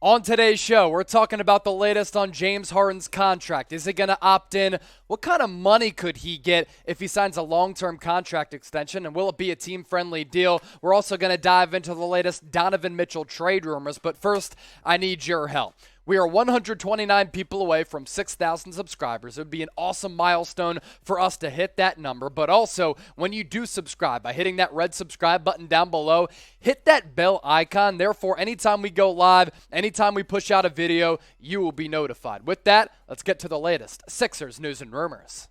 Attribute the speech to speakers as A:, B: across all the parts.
A: On today's show, we're talking about the latest on James Harden's contract. Is he going to opt in? What kind of money could he get if he signs a long-term contract extension? And will it be a team-friendly deal? We're also going to dive into the latest Donovan Mitchell trade rumors. But first, I need your help. We are 129 people away from 6,000 subscribers. It would be an awesome milestone for us to hit that number. But also, when you do subscribe, by hitting that red subscribe button down below, hit that bell icon. Therefore, anytime we go live, anytime we push out a video, you will be notified. With that, let's get to the latest Sixers news and rumors.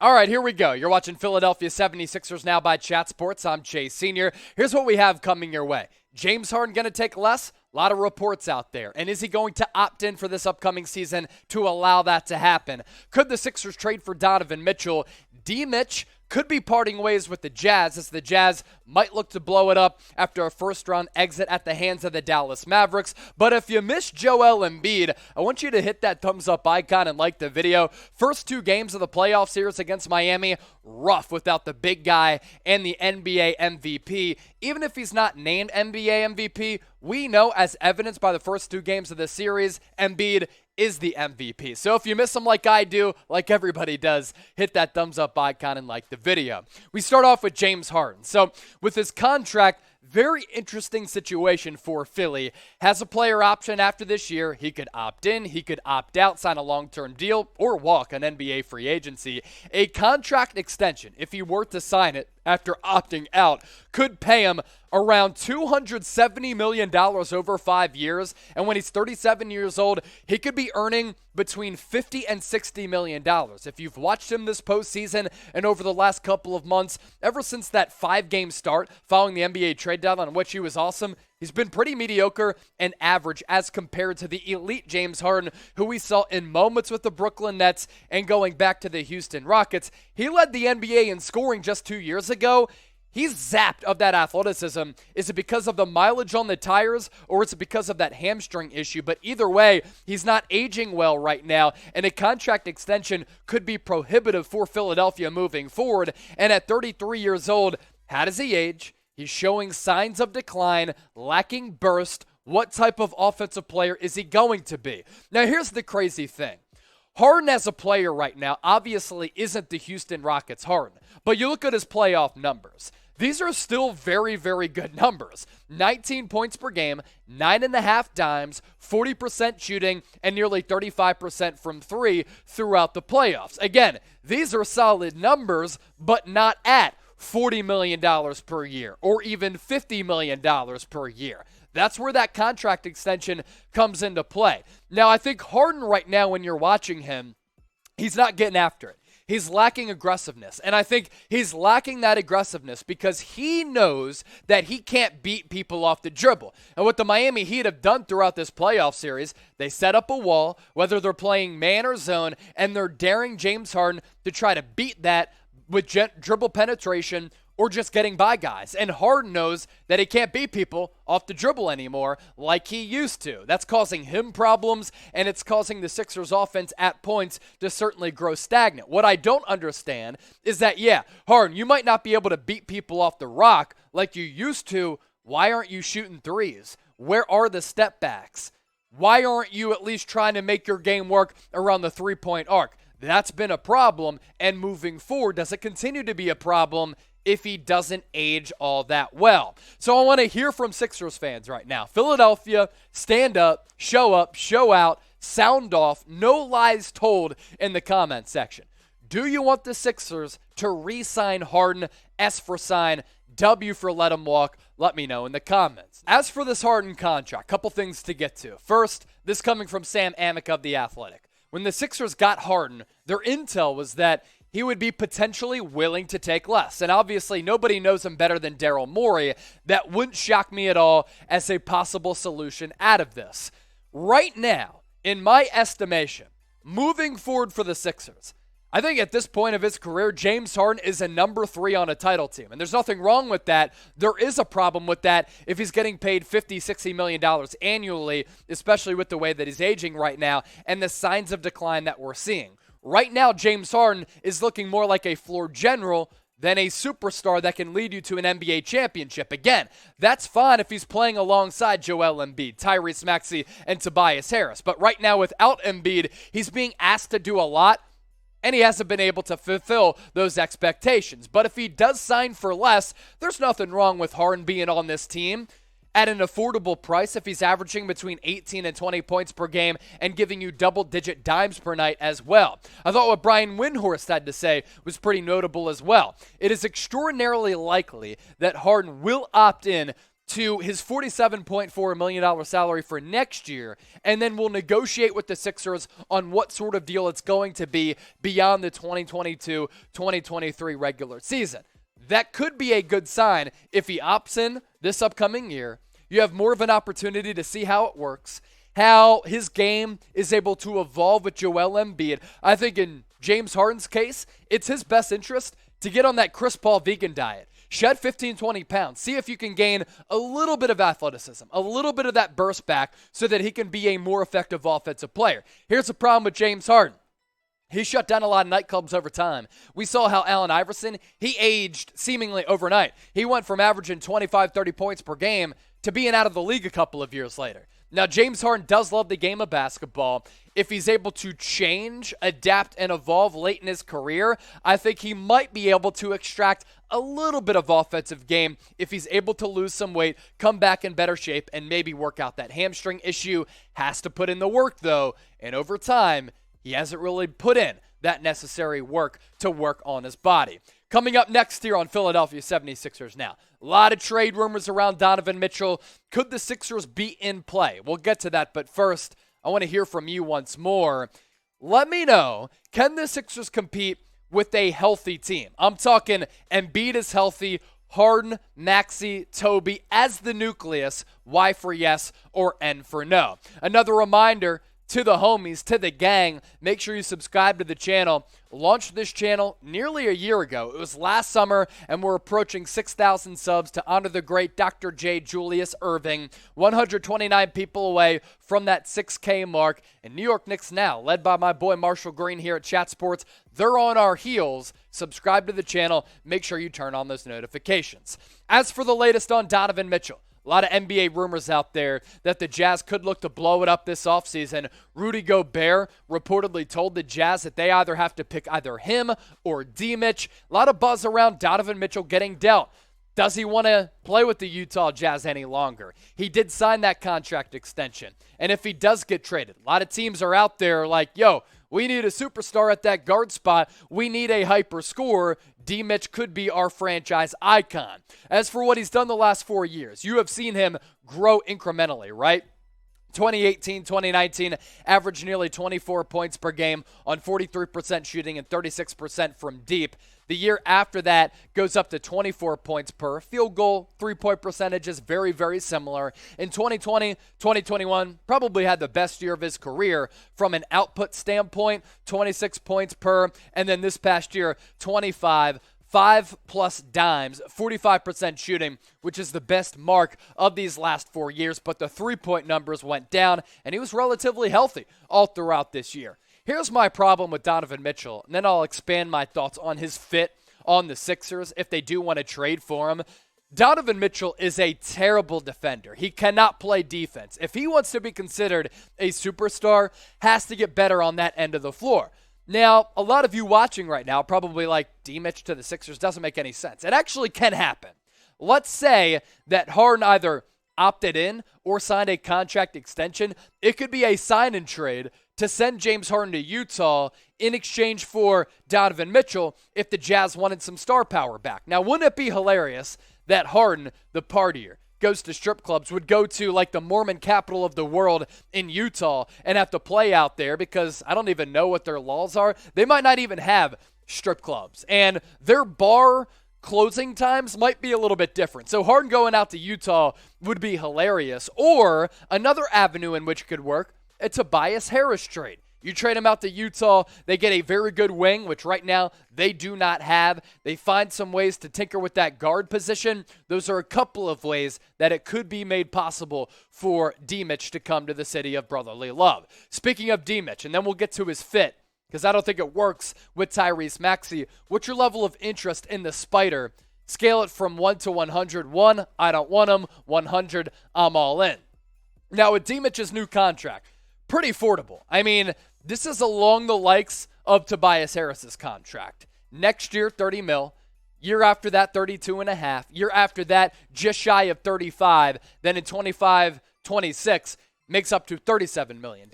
A: All right, here we go. You're watching Philadelphia 76ers Now by Chat Sports. I'm Chase Sr. Here's what we have coming your way. James Harden going to take less? A lot of reports out there. And is he going to opt in for this upcoming season to allow that to happen? Could the Sixers trade for Donovan Mitchell? D-Mitch could be parting ways with the Jazz, as the Jazz might look to blow it up after a first-round exit at the hands of the Dallas Mavericks. But if you missed Joel Embiid, I want you to hit that thumbs-up icon and like the video. First two games of the playoff series against Miami, rough without the big guy and the NBA MVP. Even if he's not named NBA MVP, we know, as evidenced by the first two games of the series, Embiid is the MVP. So if you miss him like I do, like everybody does, hit that thumbs up icon and like the video. We start off with James Harden. So with his contract, very interesting situation for Philly. Has a player option after this year. He could opt in, he could opt out, sign a long-term deal, or walk on NBA free agency. A contract extension, if he were to sign it after opting out, could pay him around $270 million over 5 years. And when he's 37 years old, he could be earning between $50 and $60 million. If you've watched him this postseason and over the last couple of months, ever since that 5-game start following the NBA trade deadline, in which he was awesome, he's been pretty mediocre and average as compared to the elite James Harden, who we saw in moments with the Brooklyn Nets and going back to the Houston Rockets. He led the NBA in scoring just 2 years ago. He's zapped of that athleticism. Is it because of the mileage on the tires, or is it because of that hamstring issue? But either way, he's not aging well right now, and a contract extension could be prohibitive for Philadelphia moving forward. And at 33 years old, how does he age? He's showing signs of decline, lacking burst. What type of offensive player is he going to be? Now, here's the crazy thing. Harden as a player right now obviously isn't the Houston Rockets Harden, but you look at his playoff numbers. These are still very, very good numbers. 19 points per game, 9.5 dimes, 40% shooting, and nearly 35% from three throughout the playoffs. Again, these are solid numbers, but not at $40 million per year or even $50 million per year. That's where that contract extension comes into play. Now, I think Harden right now, when you're watching him, he's not getting after it. He's lacking aggressiveness, and I think he's lacking that aggressiveness because he knows that he can't beat people off the dribble. And what the Miami Heat have done throughout this playoff series, they set up a wall, whether they're playing man or zone, and they're daring James Harden to try to beat that with dribble penetration or just getting by guys. And Harden knows that he can't beat people off the dribble anymore like he used to. That's causing him problems, and it's causing the Sixers offense at points to certainly grow stagnant. What I don't understand is that, Harden, you might not be able to beat people off the rock like you used to. Why aren't you shooting threes? Where are the step backs? Why aren't you at least trying to make your game work around the three-point arc? That's been a problem, and moving forward, does it continue to be a problem if he doesn't age all that well? So I want to hear from Sixers fans right now. Philadelphia, stand up, show out, sound off, no lies told in the comment section. Do you want the Sixers to re-sign Harden, S for sign, W for let him walk? Let me know in the comments. As for this Harden contract, couple things to get to. First, this coming from Sam Amick of The Athletic. When the Sixers got Harden, their intel was that he would be potentially willing to take less. And obviously, nobody knows him better than Daryl Morey. That wouldn't shock me at all as a possible solution out of this. Right now, in my estimation, moving forward for the Sixers, I think at this point of his career, James Harden is a number 3 on a title team. And there's nothing wrong with that. There is a problem with that if he's getting paid $50, $60 million annually, especially with the way that he's aging right now and the signs of decline that we're seeing. Right now, James Harden is looking more like a floor general than a superstar that can lead you to an NBA championship. Again, that's fine if he's playing alongside Joel Embiid, Tyrese Maxey, and Tobias Harris. But right now, without Embiid, he's being asked to do a lot, and he hasn't been able to fulfill those expectations. But if he does sign for less, there's nothing wrong with Harden being on this team at an affordable price if he's averaging between 18 and 20 points per game and giving you double-digit dimes per night as well. I thought what Brian Windhorst had to say was pretty notable as well. It is extraordinarily likely that Harden will opt in to his $47.4 million salary for next year, and then we'll negotiate with the Sixers on what sort of deal it's going to be beyond the 2022-2023 regular season. That could be a good sign if he opts in this upcoming year. You have more of an opportunity to see how it works, how his game is able to evolve with Joel Embiid. I think in James Harden's case, it's his best interest to get on that Chris Paul vegan diet. Shed 15, 20 pounds. See if you can gain a little bit of athleticism, a little bit of that burst back so that he can be a more effective offensive player. Here's the problem with James Harden. He shut down a lot of nightclubs over time. We saw how Allen Iverson, he aged seemingly overnight. He went from averaging 25, 30 points per game to being out of the league a couple of years later. Now, James Harden does love the game of basketball. If he's able to change, adapt, and evolve late in his career, I think he might be able to extract a little bit of offensive game if he's able to lose some weight, come back in better shape, and maybe work out that hamstring issue. Has to put in the work, though, and over time, he hasn't really put in that necessary work to work on his body. Coming up next here on Philadelphia 76ers Now, a lot of trade rumors around Donovan Mitchell. Could the Sixers be in play? We'll get to that, but first, I want to hear from you once more. Let me know, can the Sixers compete with a healthy team? I'm talking Embiid is healthy, Harden, Maxey, Toby as the nucleus. Y for yes or N for no. Another reminder to the homies, to the gang, make sure you subscribe to the channel. Launched this channel nearly a year ago. It was last summer, and we're approaching 6,000 subs to honor the great Dr. J. Julius Erving. 129 people away from that 6K mark. And New York Knicks now, led by my boy Marshall Green here at Chat Sports, they're on our heels. Subscribe to the channel. Make sure you turn on those notifications. As for the latest on Donovan Mitchell, a lot of NBA rumors out there that the Jazz could look to blow it up this offseason. Rudy Gobert reportedly told the Jazz that they either have to pick either him or D-Mitch. A lot of buzz around Donovan Mitchell getting dealt. Does he want to play with the Utah Jazz any longer? He did sign that contract extension. And if he does get traded, a lot of teams are out there like, yo, we need a superstar at that guard spot. We need a hyper scorer. D-Mitch could be our franchise icon. As for what he's done the last 4 years, you have seen him grow incrementally, right? 2018, 2019, averaged nearly 24 points per game on 43% shooting and 36% from deep. The year after that goes up to 24 points per. Field goal, three-point percentage is very, very similar. In 2020, 2021, probably had the best year of his career from an output standpoint, 26 points per. And then this past year, 25 5+ dimes, 45% shooting, which is the best mark of these last 4 years, but the three-point numbers went down, and he was relatively healthy all throughout this year. Here's my problem with Donovan Mitchell, and then I'll expand my thoughts on his fit on the Sixers if they do want to trade for him. Donovan Mitchell is a terrible defender. He cannot play defense. If he wants to be considered a superstar, has to get better on that end of the floor. Now, a lot of you watching right now probably like, D-Mitch to the Sixers doesn't make any sense. It actually can happen. Let's say that Harden either opted in or signed a contract extension. It could be a sign and trade to send James Harden to Utah in exchange for Donovan Mitchell if the Jazz wanted some star power back. Now, wouldn't it be hilarious that Harden, the partier, goes to strip clubs, would go to like the Mormon capital of the world in Utah and have to play out there because I don't even know what their laws are. They might not even have strip clubs, and their bar closing times might be a little bit different. So Harden going out to Utah would be hilarious. Or another avenue in which it could work, a Tobias Harris trade. You trade him out to Utah, they get a very good wing, which right now they do not have. They find some ways to tinker with that guard position. Those are a couple of ways that it could be made possible for D-Mitch to come to the city of brotherly love. Speaking of D-Mitch, and then we'll get to his fit, because I don't think it works with Tyrese Maxey. What's your level of interest in the Spider? Scale it from 1 to 100. 1, I don't want him. 100, I'm all in. Now, with D-Mitch's new contract, pretty affordable. I mean, this is along the likes of Tobias Harris's contract. Next year, 30 mil. Year after that, 32.5. Year after that, just shy of 35. Then in 25-26, makes up to $37 million.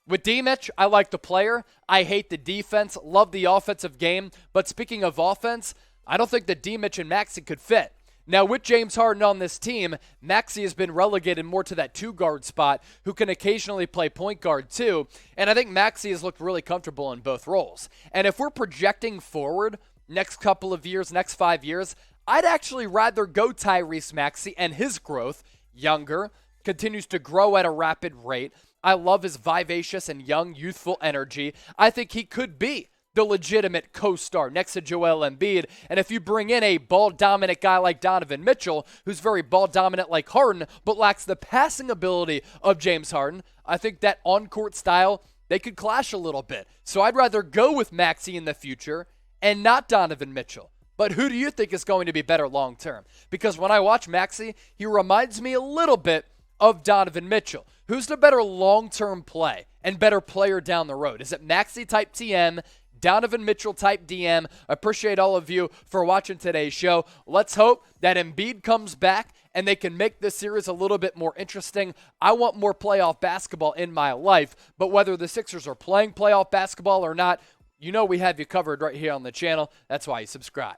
A: With D-Mitch, I like the player. I hate the defense. Love the offensive game. But speaking of offense, I don't think that D-Mitch and Maxey could fit. Now, with James Harden on this team, Maxey has been relegated more to that two-guard spot, who can occasionally play point guard too, and I think Maxey has looked really comfortable in both roles. And if we're projecting forward next couple of years, next 5 years, I'd actually rather go Tyrese Maxey and his growth, younger, continues to grow at a rapid rate. I love his vivacious and young, youthful energy. I think he could be the legitimate co-star next to Joel Embiid. And if you bring in a ball-dominant guy like Donovan Mitchell, who's very ball-dominant like Harden, but lacks the passing ability of James Harden, I think that on-court style, they could clash a little bit. So I'd rather go with Maxey in the future and not Donovan Mitchell. But who do you think is going to be better long-term? Because when I watch Maxey, he reminds me a little bit of Donovan Mitchell. Who's the better long-term play and better player down the road? Is it Maxey type TM, Donovan Mitchell type DM? Appreciate all of you for watching today's show. Let's hope that Embiid comes back and they can make this series a little bit more interesting. I want more playoff basketball in my life, but whether the Sixers are playing playoff basketball or not, you know we have you covered right here on the channel. That's why you subscribe.